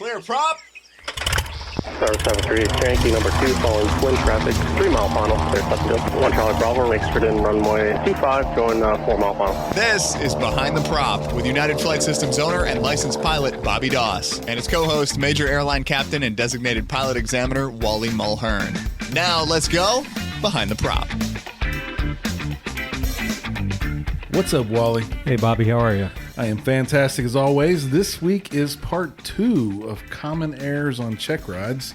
Clear prop. Star 73, cranking number 2, following twin traffic, 3 mile final, clear Pleasantville. 1 Charlie Bravo, exit in runway 25, going 4 mile final. This is Behind the Prop with United Flight Systems owner and licensed pilot Bobby Doss and his co-host, Major Airline Captain and designated pilot examiner Wally Mulhern. Now let's go Behind the Prop. What's up, Wally? Hey, Bobby, how are you? I am fantastic as always. This week is part 2 of Common Errors on Checkrides.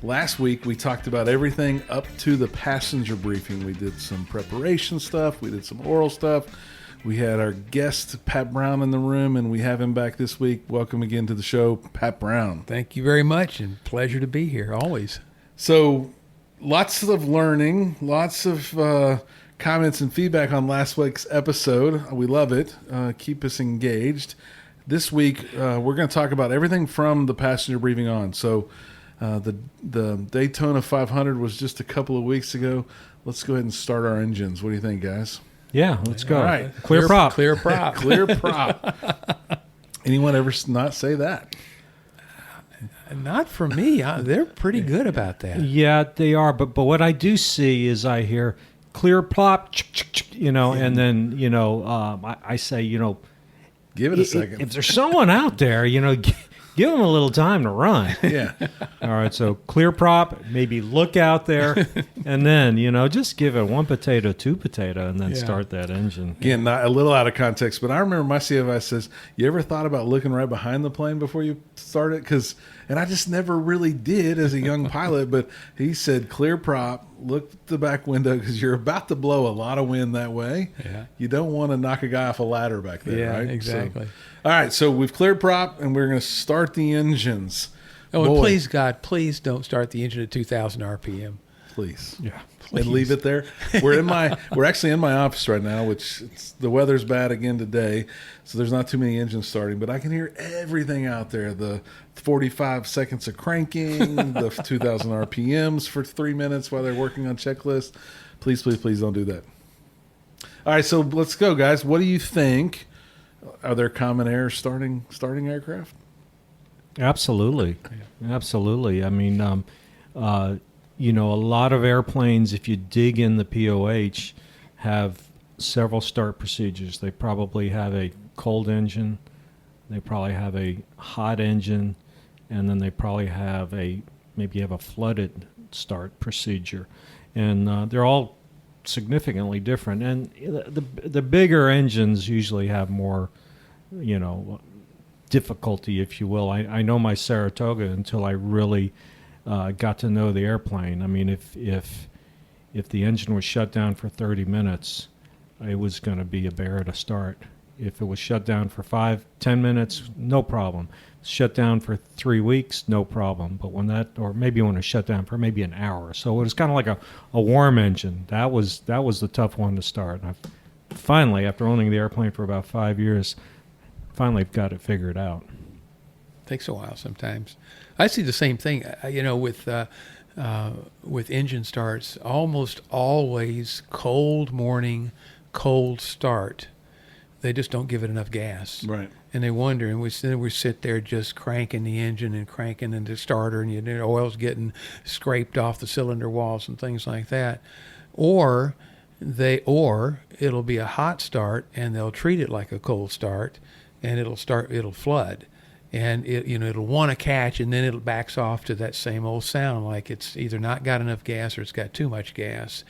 Last week we talked about everything up to the passenger briefing. We did some preparation stuff. We did some oral stuff. We had our guest, Pat Brown, in the room, and we have him back this week. Welcome again to the show, Pat Brown. Thank you very much, and pleasure to be here, always. So, lots of learning, lots of comments and feedback on last week's episode. We love it. Keep us engaged. This week, we're going to talk about everything from the passenger briefing on. So the Daytona 500 was just a couple of weeks ago. Let's go ahead and start our engines. What do you think, guys? Yeah, let's go. All right. Clear prop. Clear prop. Clear prop. Anyone ever not say that? Not for me. They're pretty good about that. Yeah, they are. But what I do see is I hear clear plop, and then, I say, Give it a second. If there's someone out there, give them a little time to run. Yeah. All right, so clear prop, maybe look out there, and then, just give it 1 potato, 2 potato, and then start that engine. Again, not a little out of context, but I remember my CFI says, you ever thought about looking right behind the plane before you start it? And I just never really did as a young pilot, but he said, clear prop, look at the back window because you're about to blow a lot of wind that way. Yeah. You don't want to knock a guy off a ladder back there, right? Exactly. So, all right, so we've cleared prop, and we're going to start the engines. Oh, and please, God, please don't start the engine at 2,000 RPM. Please. Yeah, and leave it there. We're actually in my office right now, which the weather's bad again today, so there's not too many engines starting, but I can hear everything out there. The 45 seconds of cranking, the 2,000 RPMs for 3 minutes while they're working on checklist. Please, please, please don't do that. All right, so let's go, guys. What do you think? Are there common errors starting aircraft? Absolutely. Absolutely. I mean, a lot of airplanes, if you dig in the POH, have several start procedures. They probably have a cold engine, they probably have a hot engine, and then they probably have maybe a flooded start procedure. And they're all significantly different. And the bigger engines usually have more, difficulty, if you will. I know my Saratoga until I really got to know the airplane. I mean, if the engine was shut down for 30 minutes, it was going to be a bear to start. If it was shut down for 5-10 minutes, no problem. Shut down for 3 weeks, no problem. But or maybe when it was shut down for maybe an hour. So it was kind of like a warm engine. That was the tough one to start. And I've finally, after owning the airplane for about 5 years, finally got it figured out. Takes a while sometimes. I see the same thing, with engine starts. Almost always cold morning, cold start. They just don't give it enough gas. Right. And they wonder, and we sit there just cranking the engine and cranking in the starter, and the oil's getting scraped off the cylinder walls and things like that. Or it'll be a hot start, and they'll treat it like a cold start, and it'll flood. And it'll want to catch, and then it backs off to that same old sound, like it's either not got enough gas or it's got too much gas.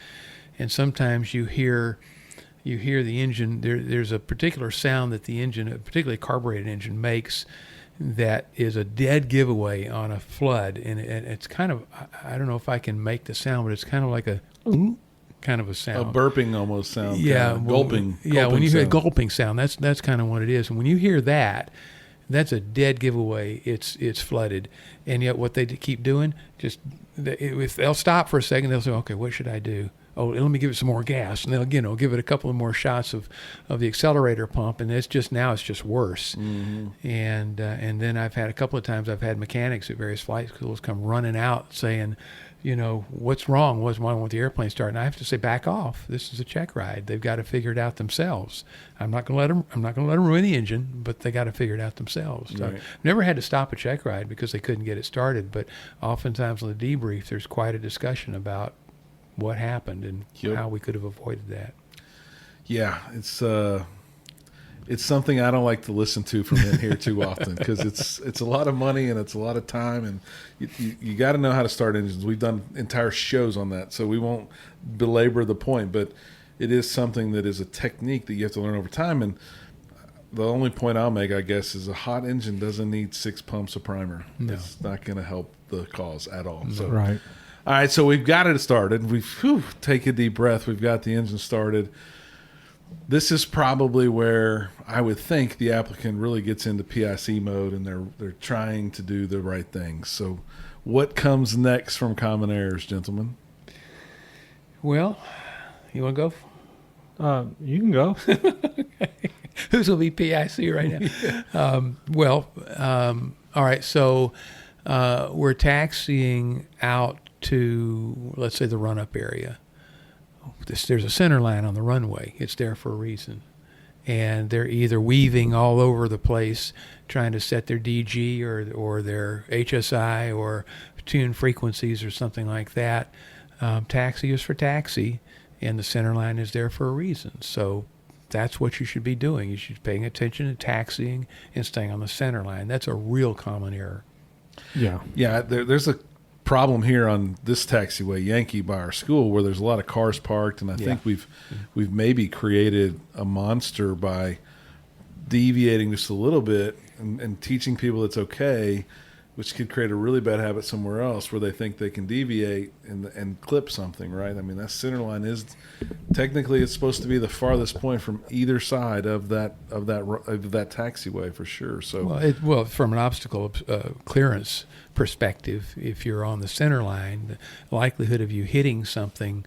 And sometimes you hear the engine. There's a particular sound that the engine, particularly a carbureted engine, makes that is a dead giveaway on a flood. And it's kind of, I don't know if I can make the sound, but it's kind of like a kind of a sound. A burping almost sound. Yeah, kind of gulping. Yeah, when you hear a sound. gulping sound, that's kind of what it is. And when you hear that, that's a dead giveaway. It's flooded. And yet what they keep doing, if they'll stop for a second, they'll say, okay, what should I do? Oh, let me give it some more gas. And they'll give it a couple of more shots of the accelerator pump, and it's just worse. Mm-hmm. And then I've had a couple of times I've had mechanics at various flight schools come running out saying, what's wrong? What's wrong with the airplane starting? I have to say, back off. This is a check ride. They've got to figure it out themselves. I'm not going to let them ruin the engine, but they got to figure it out themselves. So Right. I've never had to stop a check ride because they couldn't get it started. But oftentimes on the debrief, there's quite a discussion about what happened and Yep. how we could have avoided that. Yeah, it's something I don't like to listen to from in here too often because it's a lot of money and it's a lot of time, and you got to know how to start engines. We've done entire shows on that, so we won't belabor the point, but it is something that is a technique that you have to learn over time. And the only point I'll make, I guess, is a hot engine doesn't need 6 pumps of primer. No. It's not going to help the cause at all. So, Right. all right, so we've got it started. Take a deep breath. We've got the engine started. This is probably where I would think the applicant really gets into PIC mode, and they're trying to do the right things. So what comes next from Common Airs, gentlemen? Well, you want to go? You can go. Who's going to be PIC right now? All right. So we're taxiing out to, let's say, the run-up area. There's a center line on the runway. It's there for a reason. And they're either weaving all over the place, trying to set their DG or their HSI or tune frequencies or something like that. Taxi is for taxi, and the center line is there for a reason. So that's what you should be doing. You should be paying attention to taxiing and staying on the center line. That's a real common error. Yeah. Yeah, there's a problem here on this taxiway, Yankee, by our school, where there's a lot of cars parked, and I think we've maybe created a monster by deviating just a little bit and teaching people it's okay, which could create a really bad habit somewhere else where they think they can deviate and clip something, right? I mean, that center line is technically it's supposed to be the farthest point from either side of that taxiway for sure. So Well, from an obstacle clearance perspective, if you're on the center line, the likelihood of you hitting something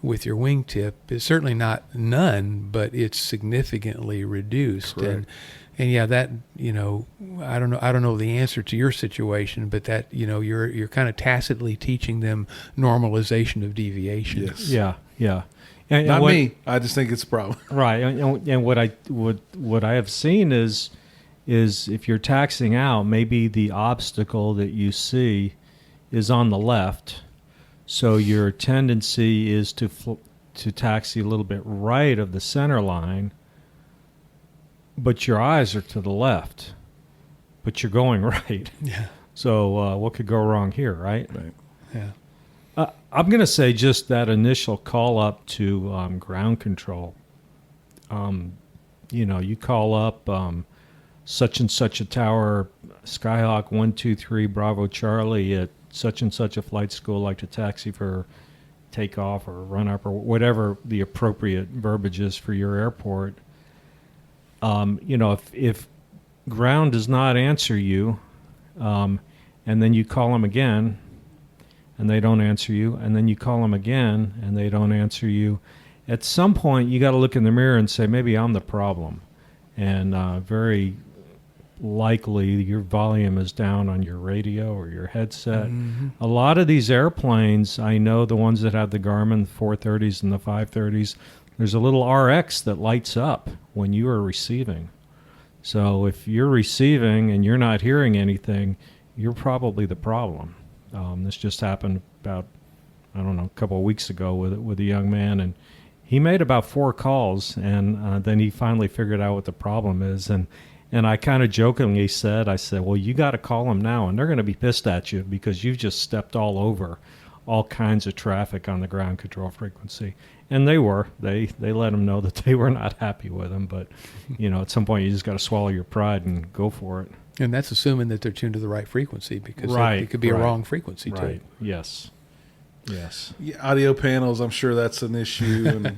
with your wingtip is certainly not none, but it's significantly reduced. Correct. And yeah, that, I don't know the answer to your situation, but that, you're kind of tacitly teaching them normalization of deviation. yes. Yeah. And Not what- me. I just think it's a problem. Right, and what I have seen is if you're taxiing out, maybe the obstacle that you see is on the left, so your tendency is to taxi a little bit right of the center line, but your eyes are to the left, but you're going right. Yeah. So what could go wrong here, right? Right. Yeah. I'm going to say just that initial call up to ground control. You call up such and such a tower, Skyhawk 123 Bravo Charlie at such and such a flight school, like to taxi for takeoff or run up or whatever the appropriate verbiage is for your airport. If ground does not answer you, and then you call them again, and they don't answer you, and then you call them again, and they don't answer you, at some point you got to look in the mirror and say, maybe I'm the problem. And very likely your volume is down on your radio or your headset. Mm-hmm. A lot of these airplanes, I know the ones that have the Garmin 430s and the 530s, there's a little RX that lights up when you are receiving. So if you're receiving and you're not hearing anything, you're probably the problem. This just happened about, a couple of weeks ago with a young man, and he made about 4 calls, and then he finally figured out what the problem is. And I kind of jokingly said, well, you got to call them now, and they're going to be pissed at you because you've just stepped all over all kinds of traffic on the ground control frequency. And they were. They let them know that they were not happy with them. But, at some point you just got to swallow your pride and go for it. And that's assuming that they're tuned to the right frequency, because Right, it could be a right, wrong frequency too. Right. Yes. Yeah, audio panels, I'm sure that's an issue, and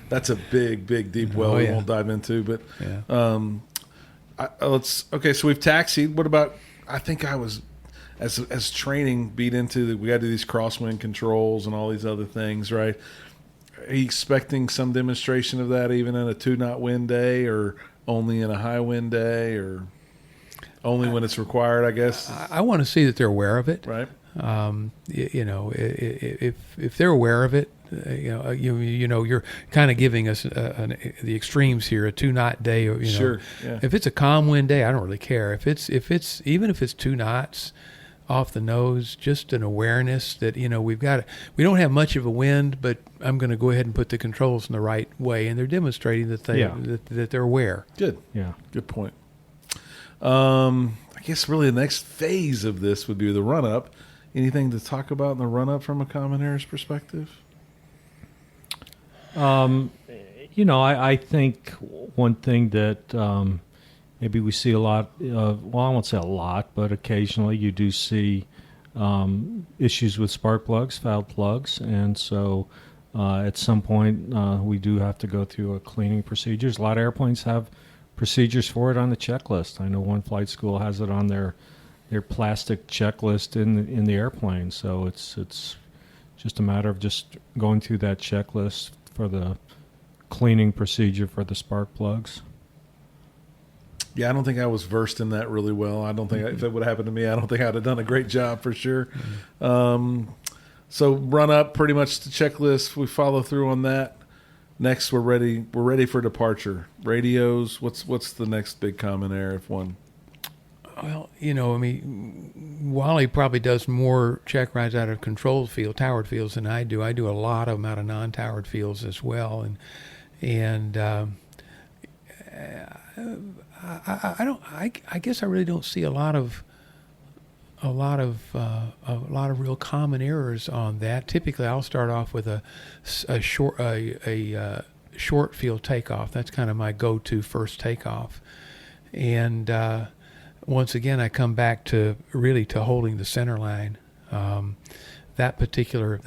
that's a big, deep well we won't dive into. But Yeah. So we've taxied. What about? I think I was as training beat into we got to do these crosswind controls and all these other things, right? Are you expecting some demonstration of that even in a 2-knot wind day, or only in a high wind day, or only when it's required? I guess. I want to see that they're aware of it. Right. If they're aware of it, you're kind of giving us the extremes here, a 2-knot day. Sure. Yeah. If it's a calm wind day, I don't really care. If it's 2 knots off the nose, just an awareness that we don't have much of a wind, but I'm going to go ahead and put the controls in the right way, and they're demonstrating that that they're aware. Good. Yeah. Good point. I guess really the next phase of this would be the run up. Anything to talk about in the run up from a common air's perspective? I think one thing that maybe we see a lot of, well, I won't say a lot, but occasionally you do see issues with spark plugs, fouled plugs, and so at some point we do have to go through a cleaning procedures. A lot of airplanes have procedures for it on the checklist. I know one flight school has it on their plastic checklist in the airplane, so it's just a matter of just going through that checklist for the cleaning procedure for the spark plugs. Yeah, I don't think I was versed in that really well. I don't think if it would have happened to me, I don't think I'd have done a great job for sure. So run up, pretty much the checklist. We follow through on that. Next, we're ready. We're ready for departure. Radios. What's the next big common air, if one? Well, Wally probably does more check rides out of towered fields than I do. I do a lot of them out of non-towered fields as well, and I guess I really don't see a lot of real common errors on that. Typically, I'll start off with a short field takeoff. That's kind of my go-to first takeoff, and once again, I come back to holding the center line. That particular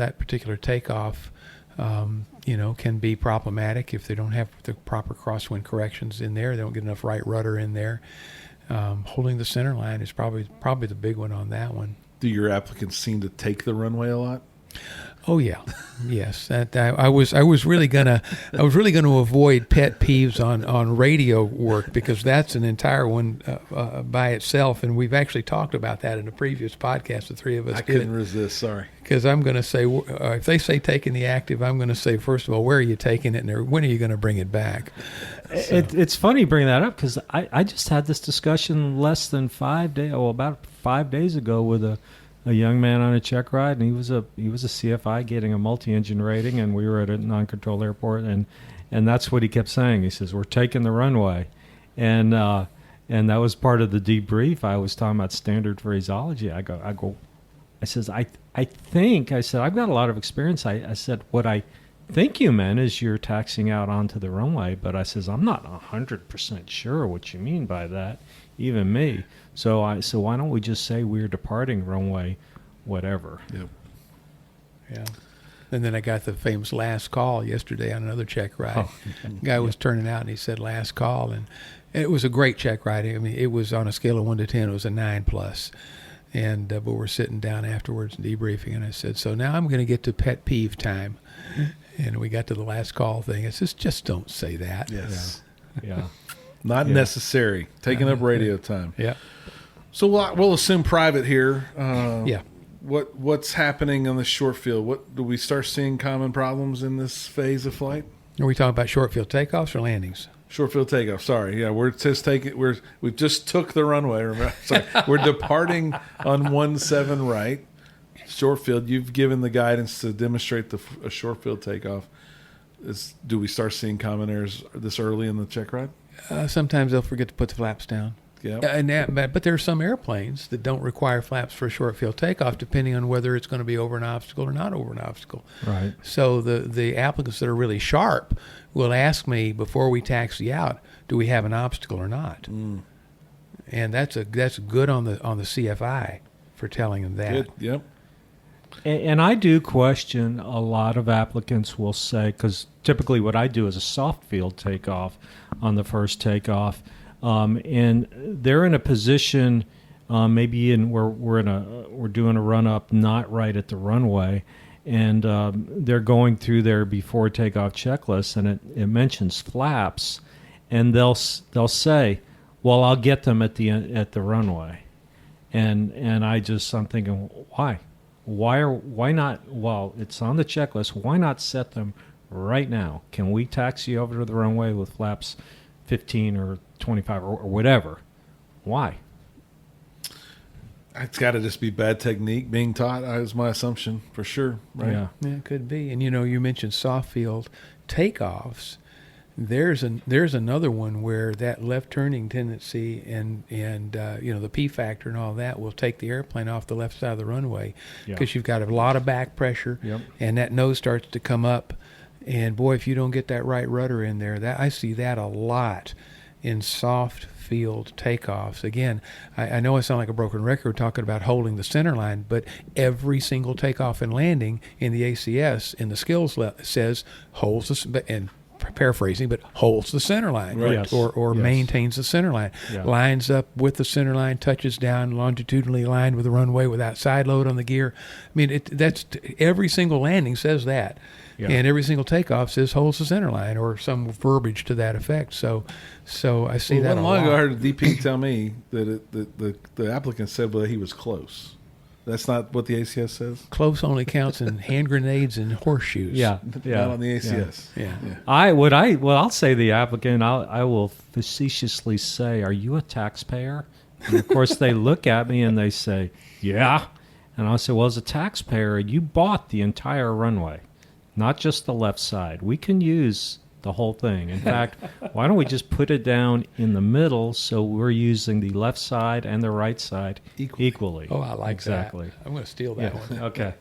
takeoff, can be problematic if they don't have the proper crosswind corrections in there. They don't get enough right rudder in there. Holding the center line is probably the big one on that one. Do your applicants seem to take the runway a lot? Oh yeah, yes. I was really gonna avoid pet peeves on radio work, because that's an entire one by itself, and we've actually talked about that in a previous podcast. The three of us. I couldn't resist. Sorry. Because I'm going to say, if they say taking the active, I'm going to say, first of all, where are you taking it, and when are you going to bring it back? So. It's funny you bring that up, because I just had this discussion about 5 days ago with a young man on a check ride, and he was a CFI getting a multi-engine rating, and we were at a non-control airport, and that's what he kept saying. He says, we're taking the runway, and that was part of the debrief. I was talking about standard phraseology. I said, I've got a lot of experience. I said, what I think you meant is you're taxiing out onto the runway, but I says, I'm not 100% sure what you mean by that, even me. So why don't we just say we're departing runway, whatever. Yep. Yeah. And then I got the famous last call yesterday on another check ride. Guy was turning out, and he said last call, and it was a great check ride. I mean, it was on a scale of 1 to 10, it was a 9+. And but we're sitting down afterwards and debriefing, and I said, so now I'm going to get to pet peeve time. And we got to the last call thing. I said, just don't say that. Yes. Yeah. Not necessary. Taking up radio time. Yeah. So we'll assume private here. Yeah. What's happening on the short field? What do we start seeing common problems in this phase of flight? Are we talking about short field takeoffs or landings? Short field takeoff. Sorry, yeah, we've just took the runway. Remember? Sorry, we're departing on 17 right. Short field. You've given the guidance to demonstrate a short field takeoff. Do we start seeing common errors this early in the check ride? Sometimes they'll forget to put the flaps down. Yeah. But there are some airplanes that don't require flaps for a short field takeoff, depending on whether it's going to be over an obstacle or not over an obstacle. Right. So the applicants that are really sharp will ask me before we taxi out, do we have an obstacle or not? Mm. And that's good on the CFI for telling them that. Good. Yep. And I do question, a lot of applicants will say, because typically what I do is a soft field takeoff on the first takeoff, and they're in a position, maybe we're doing a run up not right at the runway, and they're going through their before takeoff checklist, and it mentions flaps, and they'll say, well, I'll get them at the runway, and I'm thinking, why? why not? Well, it's on the checklist. Why not set them right now? Can we taxi over to the runway with flaps 15 or 25 or whatever? Why? It's got to just be bad technique being taught, is my assumption, for sure. Right? Yeah. Yeah, it could be. And you mentioned soft field takeoffs. There's another one where that left turning tendency and the P factor and all that will take the airplane off the left side of the runway because you've got a lot of back pressure, and that nose starts to come up. And boy, if you don't get that right rudder in there, I see that a lot in soft field takeoffs. Again, I know I sound like a broken record talking about holding the center line, but every single takeoff and landing in the ACS in the skills says holds the, and paraphrasing, but holds the center line, Right. Yes. or Yes. maintains the center line, Yeah. lines up with the center line, touches down, longitudinally aligned with the runway without side load on the gear. I mean, that's every single landing says that. Yeah. And every single takeoff says holds the center line or some verbiage to that effect. So I see that a One long ago, I lot. heard a DP tell me that the applicant said that he was close. That's not what the ACS says? Close only counts in hand grenades and horseshoes. Yeah. Not on the ACS. Yeah. I'll say the applicant. I will facetiously say, "Are you a taxpayer?" And of course, they look at me and they say, "Yeah." And I'll say, "Well, as a taxpayer, you bought the entire runway, not just the left side. We can use the whole thing. In fact, why don't we just put it down in the middle so we're using the left side and the right side equally?" Oh, I like exactly. that. I'm going to steal that one. Okay.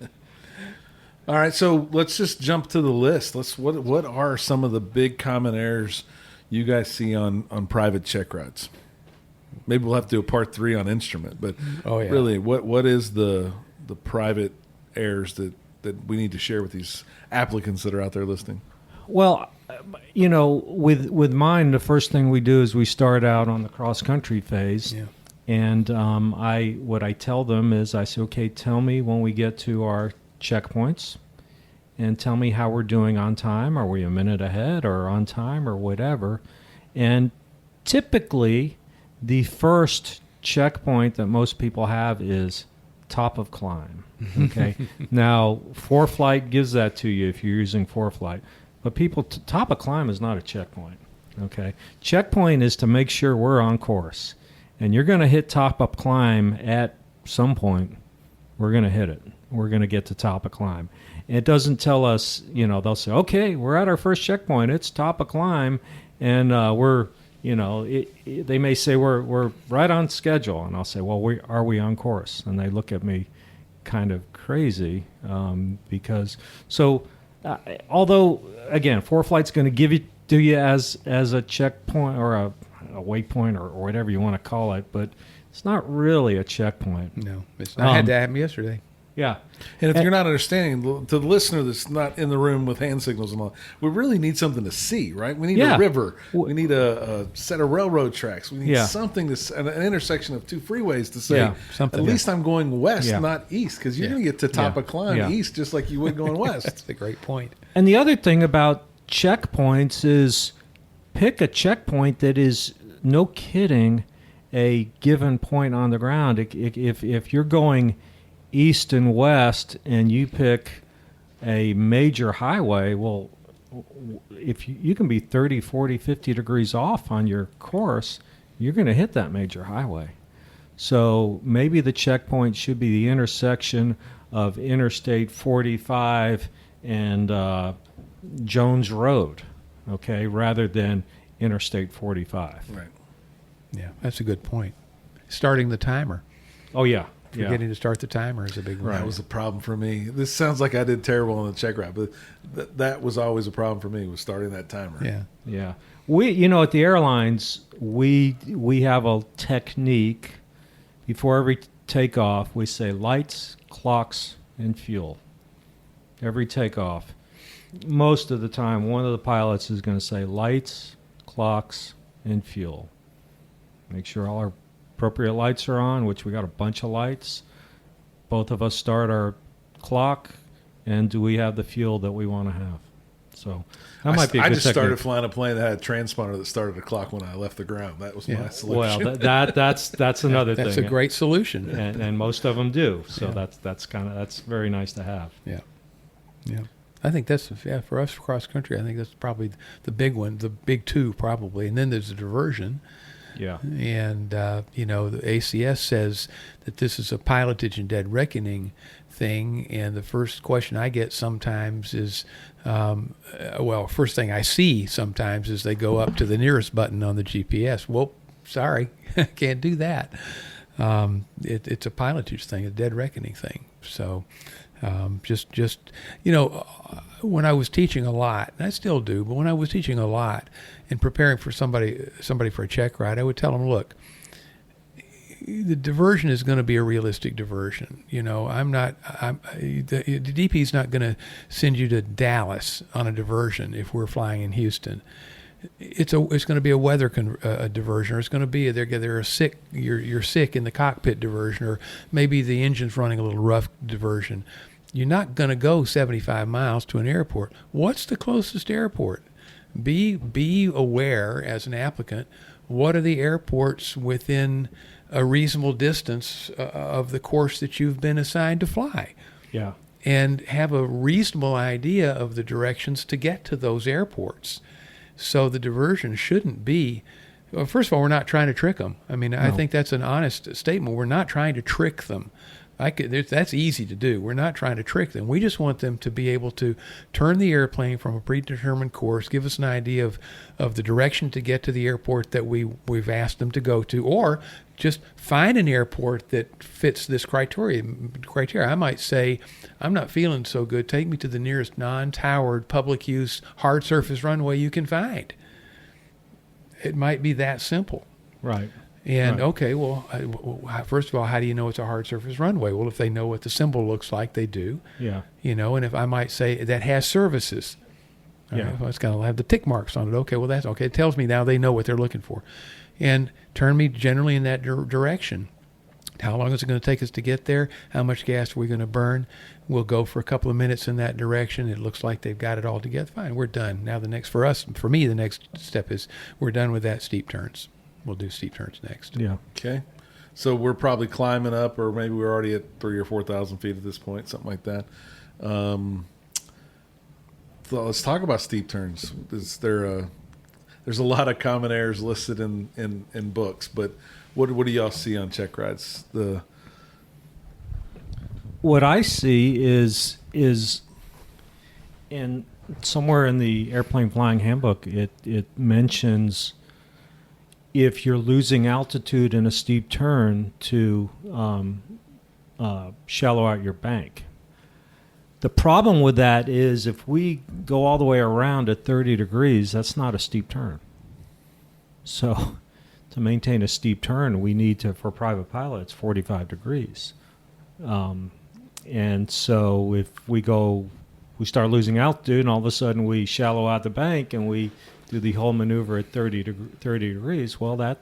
All right, so let's just jump to the list. What are some of the big common errors you guys see on private check rides? Maybe we'll have to do a part 3 on instrument, but really, what is the private errors that we need to share with these applicants that are out there listening? Well, with mine, the first thing we do is we start out on the cross country phase, and what I tell them is I say, okay, tell me when we get to our checkpoints, and tell me how we're doing on time. Are we a minute ahead or on time or whatever? And typically, the first checkpoint that most people have is top of climb. Okay, now ForeFlight gives that to you if you're using ForeFlight. But people, top of climb is not a checkpoint, okay? Checkpoint is to make sure we're on course. And you're going to hit top of climb at some point. We're going to hit it. We're going to get to top of climb. It doesn't tell us, they'll say, okay, we're at our first checkpoint. It's top of climb. And they may say we're right on schedule. And I'll say, well, are we on course? And they look at me kind of crazy because, although, again, ForeFlight's going to give it to you as a checkpoint or a waypoint or whatever you want to call it, but it's not really a checkpoint. No, it's not. I had that happen yesterday. Yeah. And if you're not understanding, to the listener that's not in the room with hand signals and all, we really need something to see, right? We need a river. We need a set of railroad tracks. We need something, an intersection of two freeways to say, at least I'm going west, not east, because you're going to get to top of climb east just like you would going west. That's a great point. And the other thing about checkpoints is pick a checkpoint that is, no kidding, a given point on the ground. If you're going east and west and you pick a major highway, well, if you can be 30, 40, 50 degrees off on your course, you're going to hit that major highway. So maybe the checkpoint should be the intersection of Interstate 45 and Jones Road, okay, rather than Interstate 45. Right. Yeah, that's a good point. Starting the timer. Oh, yeah. Forgetting to start the timer is a big one. That was a problem for me. This sounds like I did terrible on the check ride, but that was always a problem for me, was starting that timer. Yeah. Yeah. We, at the airlines, we have a technique. Before every takeoff, we say lights, clocks, and fuel. Every takeoff. Most of the time, one of the pilots is going to say lights, clocks, and fuel. Make sure all our appropriate lights are on, which we got a bunch of lights. Both of us start our clock, and do we have the fuel that we want to have? So that might be a I good just started technique. flying a plane that had a transponder that started a clock when I left the ground. That was my solution. Well, that's another thing. That's a great solution. and most of them do. So that's very nice to have. Yeah. Yeah. I think that's, for us cross country, I think that's probably the big one, the big two probably. And then there's the diversion. Yeah. And, the ACS says that this is a pilotage and dead reckoning thing. And the first question I get sometimes is, first thing I see sometimes is they go up to the nearest button on the GPS. Well, sorry, can't do that. It's a pilotage thing, a dead reckoning thing. So when I was teaching a lot, and I still do, but when I was teaching a lot and preparing for somebody for a check ride, I would tell them, look, the diversion is going to be a realistic diversion. The DP is not going to send you to Dallas on a diversion if we're flying in Houston. It's going to be a weather diversion, or it's going to be you're sick in the cockpit diversion, or maybe the engine's running a little rough diversion. You're not going to go 75 miles to an airport. What's the closest airport? Be aware as an applicant. What are the airports within a reasonable distance of the course that you've been assigned to fly? Yeah. And have a reasonable idea of the directions to get to those airports. So the diversion shouldn't be, well, first of all, we're not trying to trick them. I mean, I think that's an honest statement. We're not trying to trick them. That's easy to do. We're not trying to trick them. We just want them to be able to turn the airplane from a predetermined course, give us an idea of the direction to get to the airport that we've asked them to go to, or just find an airport that fits this criteria. I might say, I'm not feeling so good. Take me to the nearest non-towered public use hard surface runway you can find. It might be that simple. Right. And, right. okay, well, first of all, how do you know it's a hard surface runway? Well, if they know what the symbol looks like, they do. Yeah. And if I might say that has services. Yeah. Well, it's going to have the tick marks on it. Okay, well, that's okay. It tells me now they know what they're looking for. And turn me generally in that direction. How long is it going to take us to get there? How much gas are we going to burn? We'll go for a couple of minutes in that direction. It looks like they've got it all together. Fine, we're done. Now the next step is we're done with that steep turns. We'll do steep turns next. Yeah. Okay. So we're probably climbing up, or maybe we're already at 3,000 or 4,000 feet at this point, something like that. So let's talk about steep turns. There's a lot of common errors listed in books, but what do y'all see on check rides? What I see is in somewhere in the airplane flying handbook, it mentions if you're losing altitude in a steep turn to shallow out your bank. The problem with that is if we go all the way around at 30 degrees, that's not a steep turn. So to maintain a steep turn, we need to, for private pilots, 45 degrees. And so if we start losing altitude and all of a sudden we shallow out the bank and we do the whole maneuver at 30 degrees, well, that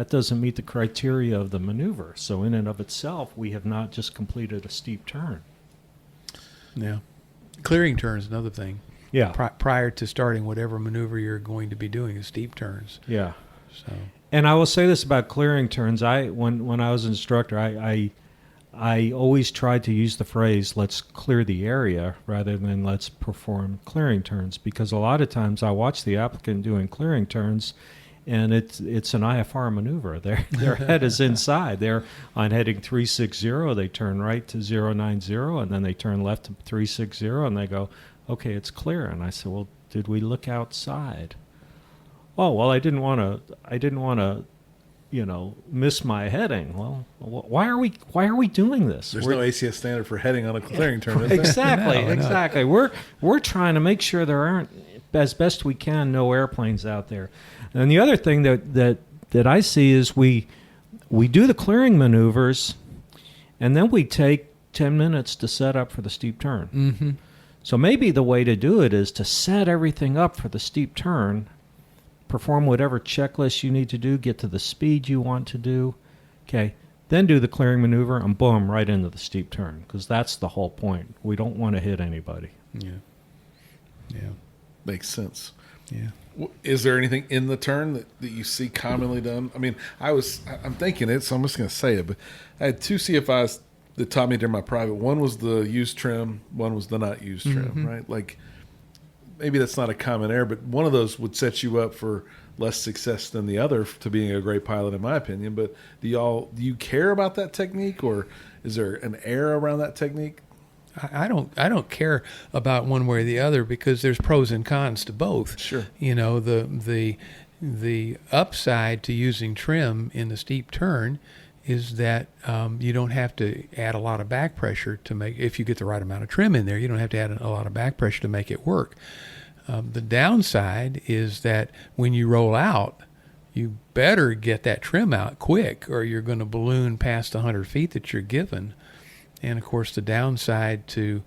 doesn't meet the criteria of the maneuver. So in and of itself, we have not just completed a steep turn. Yeah. Clearing turns, another thing. Yeah. Prior to starting whatever maneuver you're going to be doing is steep turns. Yeah. So. And I will say this about clearing turns. When I was an instructor, I always tried to use the phrase, let's clear the area rather than let's perform clearing turns, because a lot of times I watch the applicant doing clearing turns and it's an IFR maneuver. Their head is inside. They're on heading 360, they turn right to 090, and then they turn left to 360, and they go, okay, it's clear. And I said, well, did we look outside? Oh, well, I didn't want to miss my heading. Well, why are we doing this? There's no ACS standard for heading on a clearing turn, is there? Exactly, No, exactly. We're trying to make sure there aren't, as best we can, no airplanes out there. And the other thing that I see is we do the clearing maneuvers, and then we take 10 minutes to set up for the steep turn. Mm-hmm. So maybe the way to do it is to set everything up for the steep turn, perform whatever checklist you need to do, get to the speed you want to do, okay, then do the clearing maneuver, and boom, right into the steep turn, because that's the whole point. We don't want to hit anybody. Yeah. Yeah. makes sense. Yeah. Is there anything in the turn that you see commonly done? I mean, I'm thinking it, so I'm just going to say it, but I had 2 CFIs that taught me during my private. One was the used trim, one was the not used trim, right? Like, maybe that's not a common error, but one of those would set you up for less success than the other to being a great pilot, in my opinion. But do you care about that technique, or is there an error around that technique? I don't care about one way or the other because there's pros and cons to both. Sure. You know, the upside to using trim in the steep turn is that you don't have to add a lot of back pressure to make, if you get the right amount of trim in there, you don't have to add a lot of back pressure to make it work. The downside is that when you roll out, you better get that trim out quick or you're going to balloon past the 100 feet that you're given. And of course, the downside to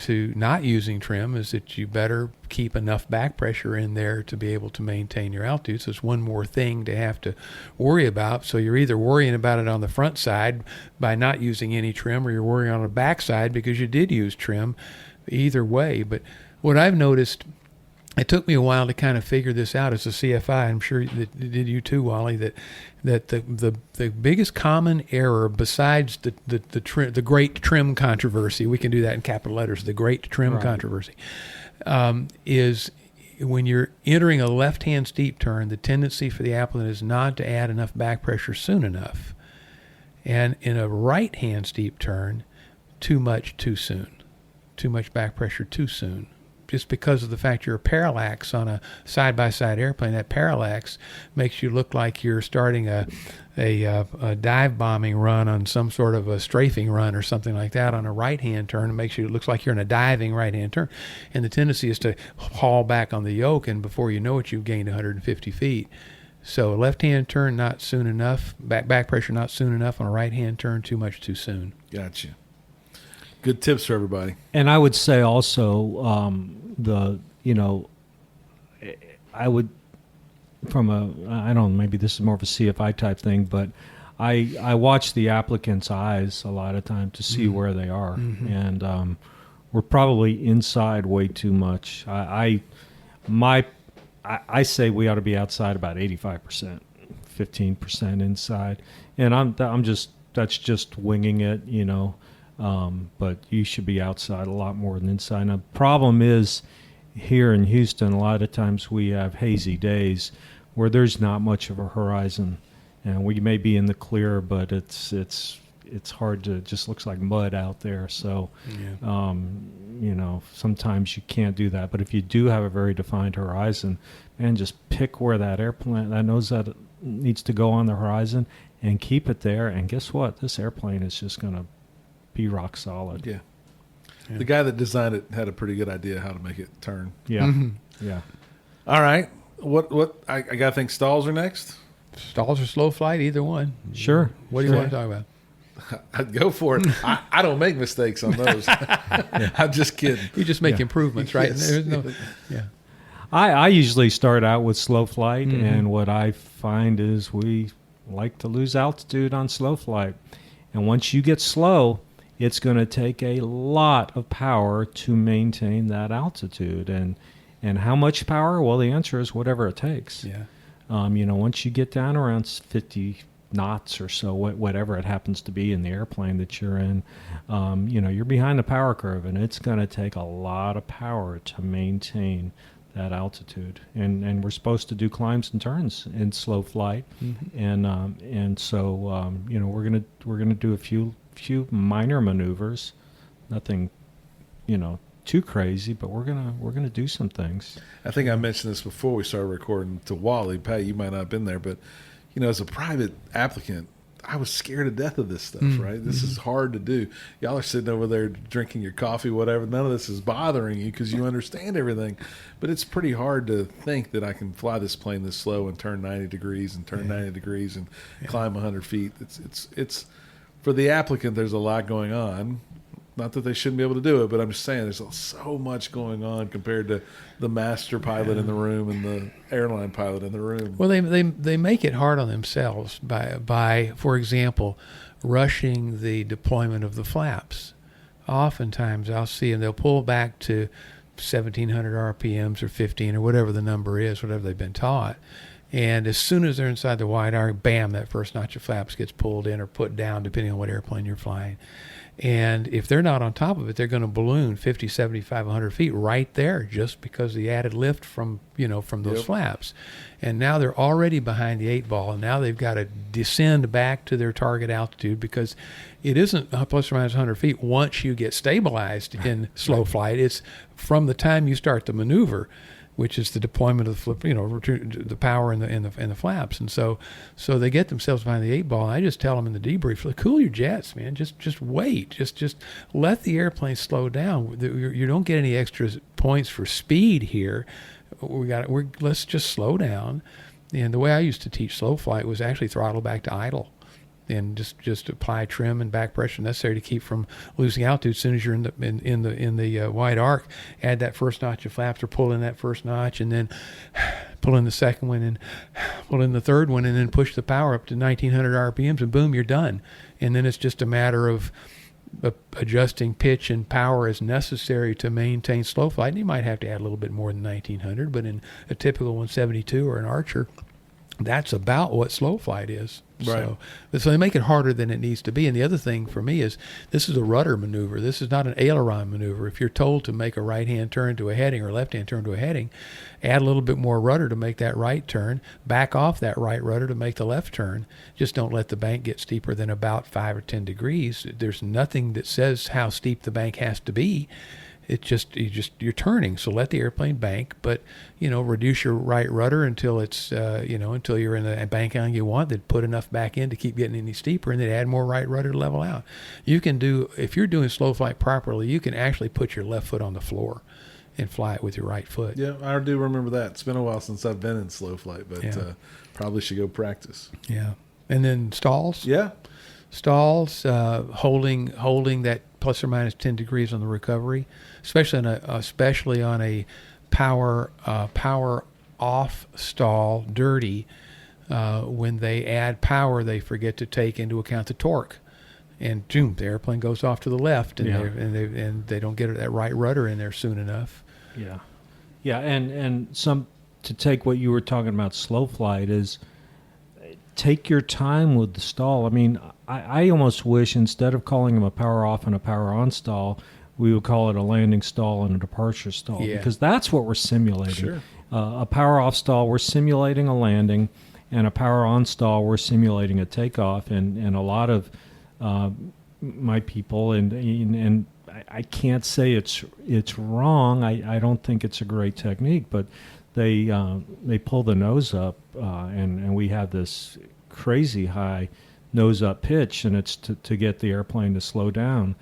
not using trim is that you better keep enough back pressure in there to be able to maintain your altitude. So it's one more thing to have to worry about. So you're either worrying about it on the front side by not using any trim, or you're worrying on the back side because you did use trim. Either way, but what I've noticed, it took me a while to kind of figure this out as a CFI. I'm sure that did you too, Wally. That the biggest common error, besides the great trim controversy, we can do that in capital letters. The great trim controversy is when you're entering a left-hand steep turn. The tendency for the applicant is not to add enough back pressure soon enough, and in a right-hand steep turn, too much too soon, too much back pressure too soon. Just because of the fact you're a parallax on a side-by-side airplane, that parallax makes you look like you're starting a dive bombing run on some sort of a strafing run or something like that on a right-hand turn. It looks like you're in a diving right-hand turn. And the tendency is to haul back on the yoke, and before you know it, you've gained 150 feet. So a left-hand turn, not soon enough. Back pressure, not soon enough. On a right-hand turn, too much too soon. Gotcha. Good tips for everybody. And I would say also I would, I don't know, maybe this is more of a CFI type thing, but I watch the applicant's eyes a lot of time to see where they are. And we're probably inside way too much. I say we ought to be outside about 85%, 15% inside. And that's just winging it, but you should be outside a lot more than inside. Now, the problem is here in Houston, a lot of times we have hazy days where there's not much of a horizon, and we may be in the clear, but it's hard to, it just looks like mud out there. So, sometimes you can't do that. But if you do have a very defined horizon, man, just pick where that airplane that knows that it needs to go on the horizon and keep it there. And guess what? This airplane is just going to be rock solid. Yeah. The guy that designed it had a pretty good idea how to make it turn. Yeah. Yeah. All right. What I got to think stalls are next? Stalls or slow flight, either one. Sure. What do you want to talk about? I'd go for it. I don't make mistakes on those. I'm just kidding. You just make improvements, right? Yes. There's no, I usually start out with slow flight, and what I find is we like to lose altitude on slow flight. And once you get slow, it's going to take a lot of power to maintain that altitude. And how much power? Well, the answer is whatever it takes. Yeah. Once you get down around 50 knots or so, whatever it happens to be in the airplane that you're in, you're behind the power curve, and it's going to take a lot of power to maintain that altitude. And we're supposed to do climbs and turns in slow flight, and so we're gonna do a few minor maneuvers, nothing, too crazy, but we're gonna do some things. I think I mentioned this before we started recording to Wally. Pat, you might not have been there, but as a private applicant, I was scared to death of this stuff, right? This is hard to do. Y'all are sitting over there drinking your coffee, whatever. None of this is bothering you because you understand everything. But it's pretty hard to think that I can fly this plane this slow and turn 90 degrees and turn 90 degrees and climb 100 feet. It's for the applicant, there's a lot going on. Not that they shouldn't be able to do it, but I'm just saying there's so much going on compared to the master pilot in the room and the airline pilot in the room. Well, they make it hard on themselves by, for example, rushing the deployment of the flaps. Oftentimes I'll see them, they'll pull back to 1,700 RPMs or 15 or whatever the number is, whatever they've been taught. And as soon as they're inside the wide arc, bam, that first notch of flaps gets pulled in or put down, depending on what airplane you're flying. And if they're not on top of it, they're going to balloon 50, 75, 100 feet right there just because of the added lift from those flaps. And now they're already behind the 8 ball, and now they've got to descend back to their target altitude because it isn't plus or minus 100 feet once you get stabilized in slow flight. It's from the time you start the maneuver, which is the deployment of the flip, the power in the flaps, and so they get themselves behind the 8 ball. And I just tell them in the debrief, like, cool your jets, man. Just wait, just let the airplane slow down. You don't get any extra points for speed here. Let's just slow down. And the way I used to teach slow flight was actually throttle back to idle, and just apply trim and back pressure necessary to keep from losing altitude. As soon as you're in the wide arc, add that first notch of flaps or pull in that first notch, and then pull in the second one and pull in the third one, and then push the power up to 1,900 RPMs, and boom, you're done. And then it's just a matter of adjusting pitch and power as necessary to maintain slow flight. And you might have to add a little bit more than 1,900, but in a typical 172 or an Archer, that's about what slow flight is. Right. So they make it harder than it needs to be. And the other thing for me is this is a rudder maneuver. This is not an aileron maneuver. If you're told to make a right-hand turn to a heading or left-hand turn to a heading, add a little bit more rudder to make that right turn, back off that right rudder to make the left turn. Just don't let the bank get steeper than about 5 or 10 degrees. There's nothing that says how steep the bank has to be. It's you're turning, so let the airplane bank, but reduce your right rudder until it's until you're in the bank angle you want. Then put enough back in to keep getting any steeper, and then add more right rudder to level out. You can if you're doing slow flight properly, you can actually put your left foot on the floor and fly it with your right foot. Yeah, I do remember that. It's been a while since I've been in slow flight, but probably should go practice. Yeah, and then stalls. Yeah, stalls, holding that plus or minus 10 degrees on the recovery, especially on a power off stall dirty. When they add power, they forget to take into account the torque, and boom, the airplane goes off to the left, and they don't get that right rudder in there soon enough. Yeah, and some to take what you were talking about slow flight is take your time with the stall. I mean, I almost wish instead of calling them a power off and a power on stall, we would call it a landing stall and a departure stall, because that's what we're simulating. Sure. A power off stall, we're simulating a landing, and a power on stall, we're simulating a takeoff. And a lot of my people, and I can't say it's wrong. I don't think it's a great technique, but they pull the nose up, and we have this crazy high nose up pitch, and it's to get the airplane to slow down,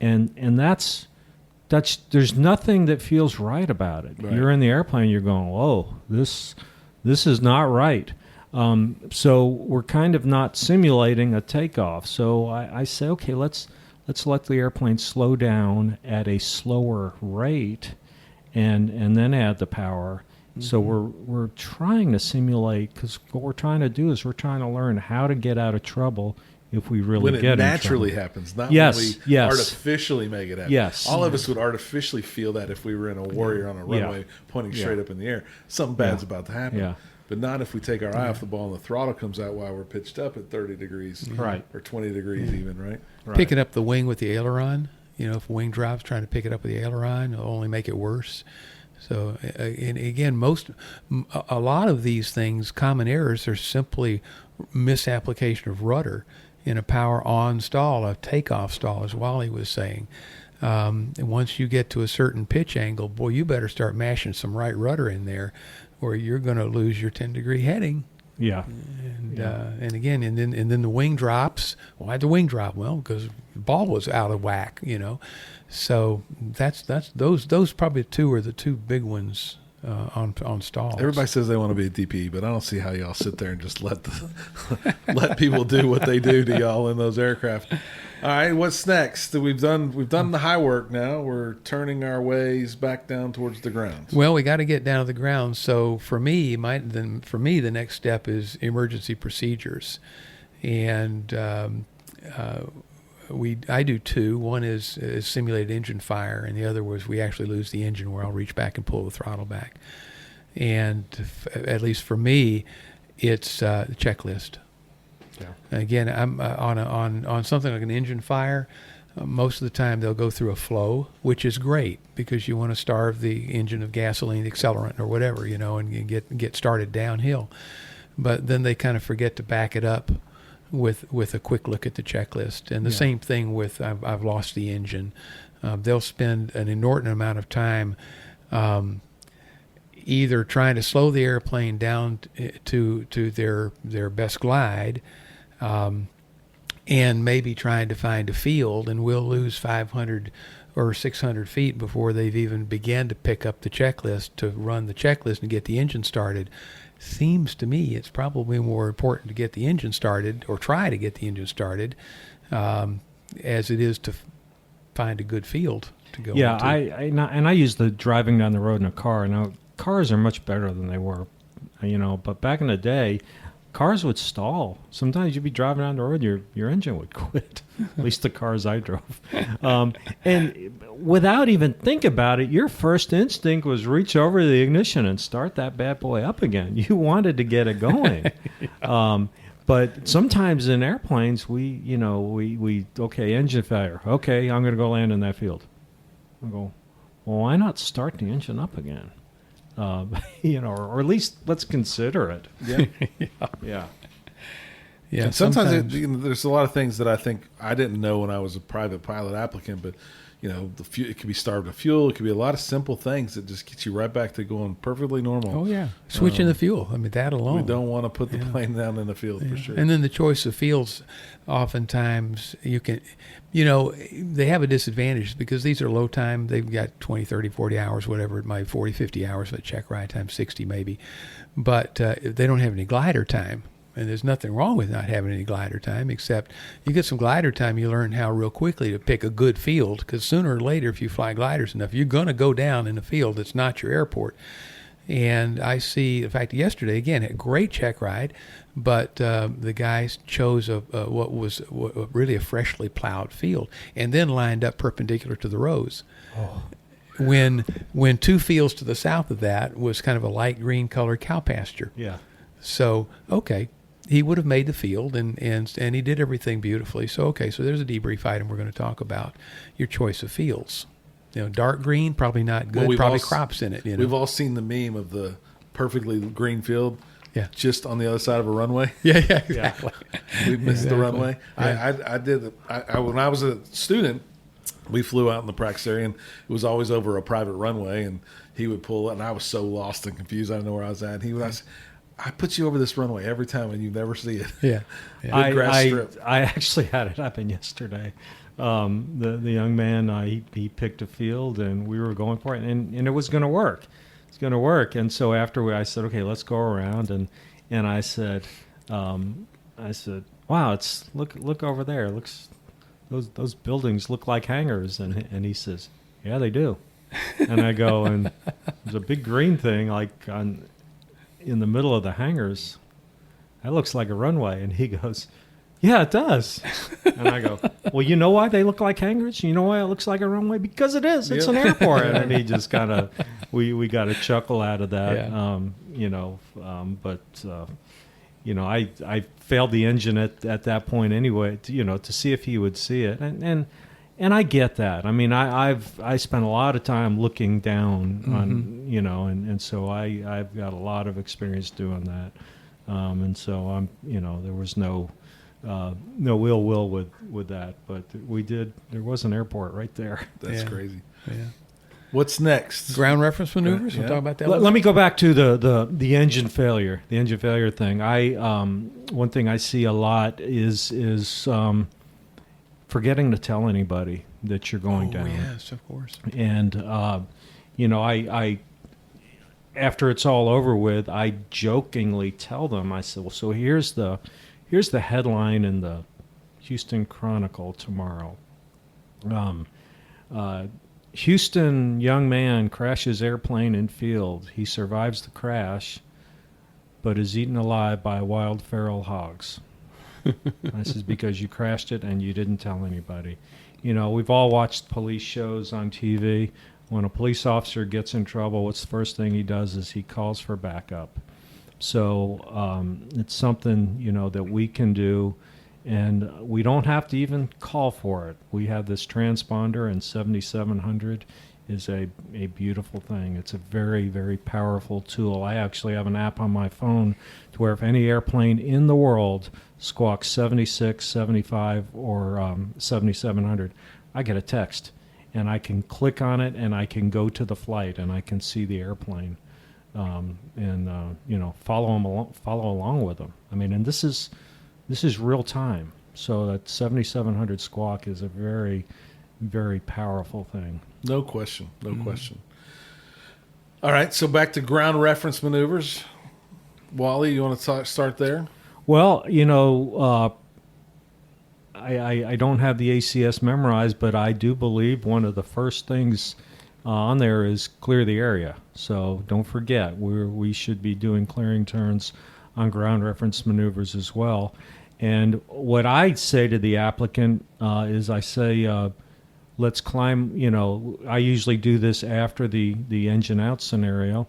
and that's there's nothing that feels right about it. Right. You're in the airplane, you're going, whoa, this is not right. So we're kind of not simulating a takeoff. So I say, okay, let's let the airplane slow down at a slower rate, and then add the power. Mm-hmm. So we're trying to simulate, because what we're trying to do is we're trying to learn how to get out of trouble if we really get in trouble. When it naturally happens, not when we artificially make it happen. Yes. All of us would artificially feel that if we were in a Warrior on a runway pointing straight up in the air. Something bad's about to happen. Yeah. But not if we take our eye off the ball and the throttle comes out while we're pitched up at 30 degrees. Right. Or 20 degrees even, right? Picking up the wing with the aileron. If a wing drops, trying to pick it up with the aileron, it'll only make it worse. So, and again, a lot of these things, common errors, are simply misapplication of rudder in a power on stall, a takeoff stall, as Wally was saying. And once you get to a certain pitch angle, boy, you better start mashing some right rudder in there, or you're going to lose your 10-degree heading. Yeah. And again, and then the wing drops. Why'd the wing drop? Well, because the ball was out of whack, So that's those probably are the two big ones on stalls. Everybody says they want to be a DP, but I don't see how y'all sit there and just let people do what they do to y'all in those aircraft. All right, what's next? We've done the high work now. We're turning our ways back down towards the ground. Well, we got to get down to the ground. So for me, the next step is emergency procedures, and I do two. One is simulated engine fire, and the other was we actually lose the engine where I'll reach back and pull the throttle back. And at least for me, it's the checklist. Yeah. Again, I'm on something like an engine fire. Most of the time, they'll go through a flow, which is great because you want to starve the engine of gasoline, accelerant, or whatever, and get started downhill. But then they kind of forget to back it up with a quick look at the checklist. And the same thing with I've lost the engine. They'll spend an inordinate amount of time either trying to slow the airplane down to their best glide, and maybe trying to find a field, and we'll lose 500 or 600 feet before they've even began to pick up the checklist to run the checklist and get the engine started. Seems to me it's probably more important to get the engine started or try to get the engine started as it is to find a good field to go into. I use the driving down the road in a car. Now, cars are much better than they were, but back in the day, cars would stall. Sometimes you'd be driving down the road, your engine would quit. At least the cars I drove. And without even think about it, your first instinct was reach over the ignition and start that bad boy up again. You wanted to get it going. But sometimes in airplanes, we okay, engine failure. Okay, I'm going to go land in that field. I go, well, why not start the engine up again? Or at least let's consider it. Yeah. Yeah. And sometimes there's a lot of things that I think I didn't know when I was a private pilot applicant, but it could be starved of fuel. It could be a lot of simple things that just get you right back to going perfectly normal. Oh yeah, switching the fuel. I mean, that alone. We don't want to put the plane down in the field for sure. And then the choice of fields, oftentimes you can, they have a disadvantage because these are low time. They've got 20, 30, 40 hours, whatever it might be, 40, 50 hours of check ride time, 60 maybe. But they don't have any glider time. And there's nothing wrong with not having any glider time, except you get some glider time, you learn how real quickly to pick a good field, because sooner or later, if you fly gliders enough, you're going to go down in a field that's not your airport. And I see, in fact, yesterday, again, a great check ride, but the guys chose what was really a freshly plowed field and then lined up perpendicular to the rows. Oh. When two fields to the south of that was kind of a light green colored cow pasture. Yeah. So, okay. He would have made the field, and he did everything beautifully. So, so there's a debrief item we're going to talk about, your choice of fields. Dark green, probably not good, probably crops in it. We've all seen the meme of the perfectly green field just on the other side of a runway. Yeah, exactly. We missed the runway. Yeah. When I was a student, we flew out in the practice area, and it was always over a private runway, and he would pull it, and I was so lost and confused. I didn't know where I was at. And he would ask, I put you over this runway every time, and you never see it. Yeah. Big grass strip. I actually had it happen yesterday. The young man, he picked a field, and we were going for it, and it was going to work. It's going to work. And so after I said, okay, let's go around, and I said, wow, look over there. Those buildings look like hangars, and he says, yeah, they do. And I go, and there's a big green thing in the middle of the hangars. That looks like a runway. And he goes, yeah, it does. And I go, well, you know why they look like hangars? You know why it looks like a runway? Because it is. It's an airport. And he just kind of, we got a chuckle out of that. I failed the engine at that point anyway, to see if he would see it. And I get that. I mean, I spent a lot of time looking down on, and so I've got a lot of experience doing that. And so there was no ill will with that, but there was an airport right there. That's crazy. Yeah. What's next? Ground reference maneuvers. We'll talk about that. Let me go back to the engine failure. The engine failure thing. One thing I see a lot is forgetting to tell anybody that you're going down. Yes, of course. And I after it's all over with, I jokingly tell them. I said, "Well, so here's the headline in the Houston Chronicle tomorrow. Houston young man crashes airplane in field. He survives the crash, but is eaten alive by wild feral hogs." I says, because you crashed it and you didn't tell anybody. You know, we've all watched police shows on TV. When a police officer gets in trouble, what's the first thing he does is he calls for backup. So it's something, you know, that we can do, and we don't have to even call for it. We have this transponder, and 7700 is a beautiful thing. It's a very, very powerful tool. I actually have an app on my phone to where if any airplane in the world squawks 76, 75, or 7700, I get a text, and I can click on it, and I can go to the flight, and I can see the airplane. You know, follow along with them. I mean, and this is real time. So that 7700 squawk is a very, very powerful thing. No question. No question. All right, so back to ground reference maneuvers. Wally, you want to start there? Well, you know, I don't have the ACS memorized, but I do believe one of the first things on there is clear the area. So don't forget, we should be doing clearing turns on ground reference maneuvers as well. And what I say to the applicant is I say, let's climb, you know, I usually do this after the engine out scenario.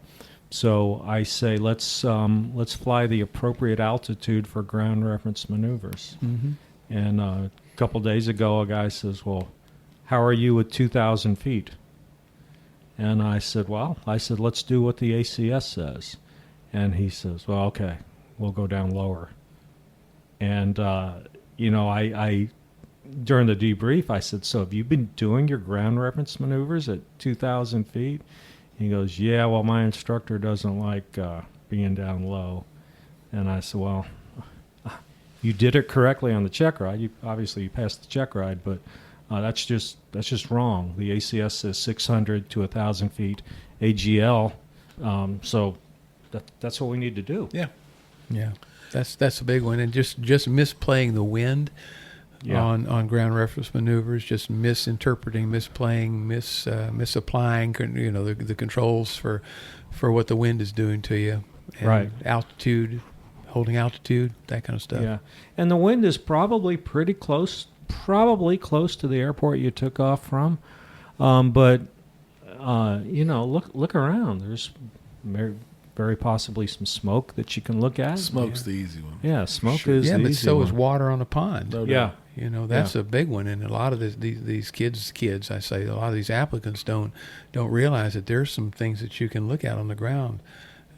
So I say, let's fly the appropriate altitude for ground reference maneuvers. Mm-hmm. And a couple days ago, a guy says, well, how are you at 2,000 feet? And I said, let's do what the ACS says. And he says, well, okay, we'll go down lower. And, you know, I during the debrief, I said, so have you been doing your ground reference maneuvers at 2,000 feet? He goes, yeah, well, my instructor doesn't like being down low. And I said, well, you did it correctly on the Checkride. You passed the Checkride, but that's just wrong. The ACS says 600 to 1,000 feet AGL, so that's what we need to do. Yeah, that's a big one, and just misplaying the wind on ground reference maneuvers, just misinterpreting, misplaying, misapplying, you know, the controls for what the wind is doing to you, and right? Altitude, holding altitude, that kind of stuff. Yeah, and the wind is probably close to the airport you took off from, but you know, look around. There's very possibly some smoke that you can look at. Smoke's the easy one. Yeah, smoke Sure. is the but easy so one. is water on a pond. No doubt. Yeah. You know, that's a big one, and a lot of these kids, I say, a lot of these applicants don't realize that there's some things that you can look at on the ground,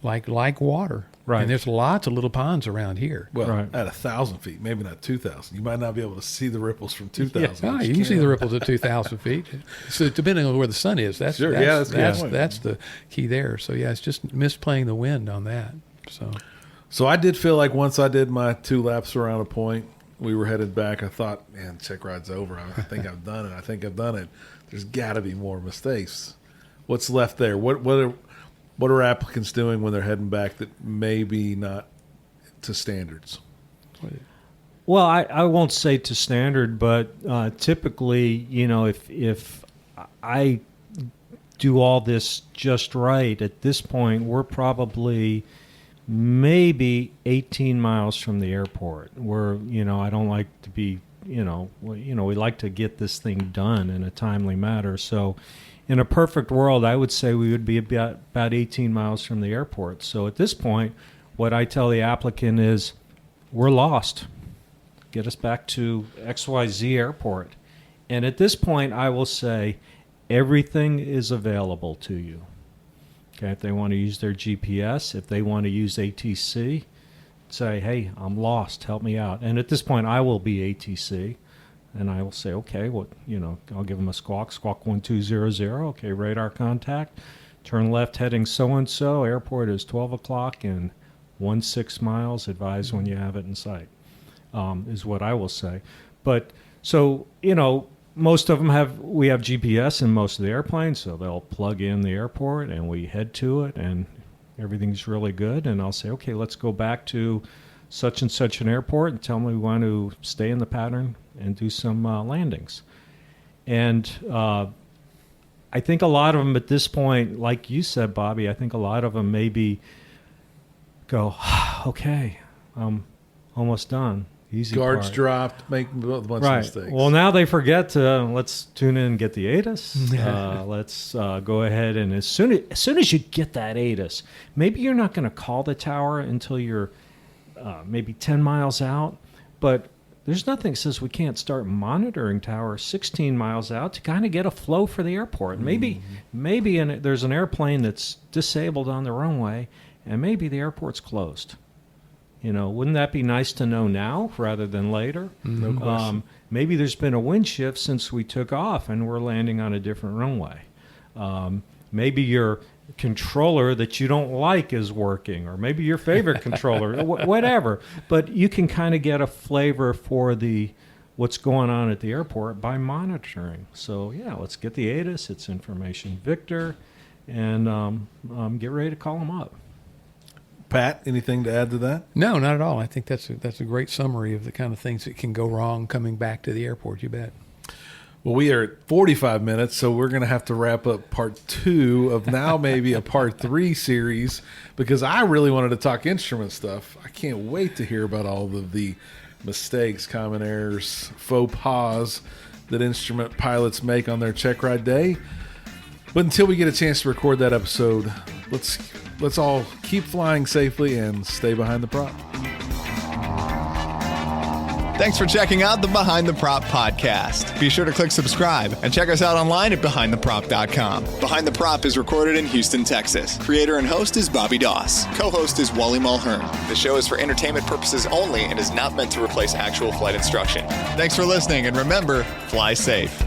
like water. Right. And there's lots of little ponds around here. Well, Right. at 1,000 feet, maybe not 2,000. You might not be able to see the ripples from 2,000. Ah, but you can see the ripples at 2,000 feet. So depending on where the sun is, that's Sure, that's a good point. that's the key there. So yeah, it's just misplaying the wind on that. So I did feel like once I did my 2 laps around a point, we were headed back. I thought, man, Checkride's over. I think I've done it. There's got to be more mistakes. What's left there? What are applicants doing when they're heading back that maybe not to standards? Well, I won't say to standard, but typically, you know, if I do all this just right, at this point, we're probably maybe 18 miles from the airport. Where, you know, I don't like to be, we like to get this thing done in a timely manner. So in a perfect world, I would say we would be about 18 miles from the airport. So at this point, what I tell the applicant is, we're lost. Get us back to XYZ airport. And at this point, I will say, everything is available to you. Okay, if they want to use their GPS, if they want to use ATC, say, hey, I'm lost, help me out. And at this point, I will be ATC. And I will say, okay, well, I'll give them a squawk 1200. Okay, radar contact. Turn left heading so-and-so. Airport is 12 o'clock and 16 miles. Advise when you have it in sight, is what I will say. But so, most of them we have GPS in most of the airplanes, so they'll plug in the airport and we head to it and everything's really good. And I'll say, okay, let's go back to such and such an airport and tell them we want to stay in the pattern and do some landings. And I think a lot of them at this point, like you said, Bobby, I think a lot of them maybe go, okay, I'm almost done. Easy Guards part. dropped, make a bunch of Right. mistakes. Well, now they forget to let's tune in and get the ATIS. Let's go ahead and as soon as you get that ATIS, maybe you're not going to call the tower until you're maybe 10 miles out, but there's nothing that says we can't start monitoring tower 16 miles out to kind of get a flow for the airport. Maybe there's an airplane that's disabled on the runway, and maybe the airport's closed. Wouldn't that be nice to know now rather than later? No question. Maybe there's been a wind shift since we took off and we're landing on a different runway. Maybe your controller that you don't like is working, or maybe your favorite controller, whatever. But you can kind of get a flavor for what's going on at the airport by monitoring. So yeah, let's get the ATIS, its information Victor, and get ready to call them up. Pat, anything to add to that? No, not at all. I think that's a great summary of the kind of things that can go wrong coming back to the airport. You bet. Well, we are at 45 minutes, so we're going to have to wrap up part 2 of now maybe a part 3 series, because I really wanted to talk instrument stuff. I can't wait to hear about all of the mistakes, common errors, faux pas that instrument pilots make on their check ride day. But until we get a chance to record that episode, let's all keep flying safely and stay behind the prop. Thanks for checking out the Behind the Prop podcast. Be sure to click subscribe and check us out online at BehindTheProp.com. Behind the Prop is recorded in Houston, Texas. Creator and host is Bobby Doss. Co-host is Wally Mulhern. The show is for entertainment purposes only and is not meant to replace actual flight instruction. Thanks for listening, and remember, fly safe.